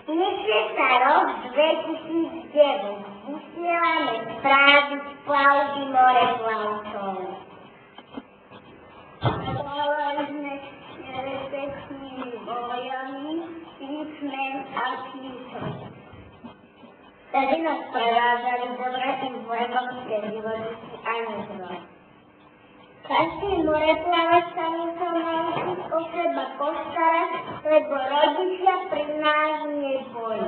Nesie sa rok 2009. Vysielame správy z plavby moreplavcov. Volali sme nebezpečnými bojami, písmen a čísel. Vtedy nás prevádzali dobré vojnovské životy a nezvoj. Každý moreplavec sa musel naučiť o seba postarať, lebo rodičia pri nás neboli.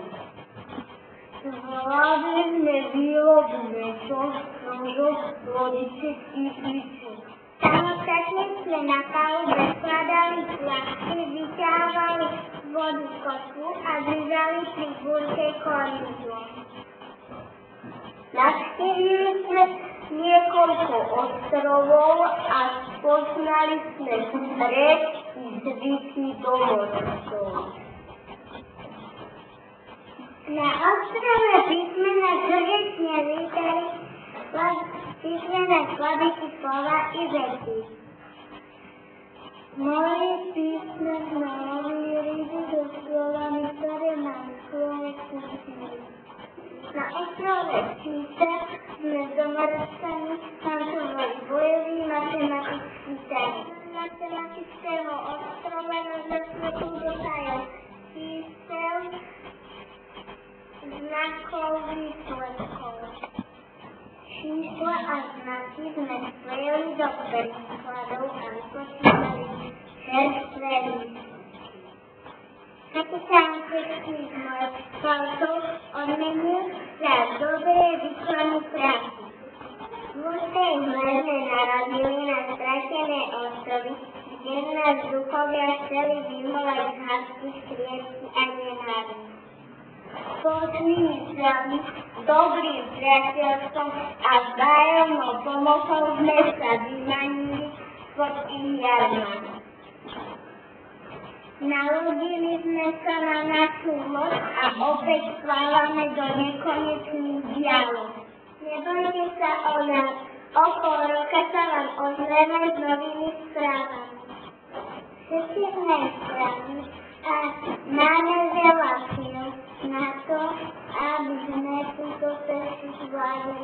Zvládli sme výlovu mečov, nožov, lodičiek i klíčok. Samostatne sme na palube skladali fľašky, vyťahovali vodu z kotvu a držali pri búrke kormidlo. Navštívili sme niekoľko ostrovov a spoznali sme breh i zvyky domorodcov. Na ostrove písmena srdečne vítali písmena slabiky slova i vety. Moje písmena líridy so slovami, ktoré nám človek učili. Na ostrove Číta sme s domorodcami tancovali bojový matematický tanec. Z matematického ostrova nás zasvetú do tajov čísel, znakov, výsledkov. Čísla a znaky sme spojili do príkladov a vypočítali čerstvé listy. Kapitán všetkých moreplavcov odmenil za dobré vykonanú prácu. V 8. hre sme narazili na stratené ostrovy, kde nás duchovia chceli vyvolať z hádky, striedky a nenávisť. Spoločnými silami, dobrým priateľstvom a vzájomnou pomocou sme sa vymanili spod ich jarma. Nalodili sme sa na našu loď a opäť plávame do nekonečných dialog. Nebojte sa o nás, o pol roka sa vám ozveme s novými správami. Všetci sme správni a máme veľa síl na to, aby sme túto cestu zvládli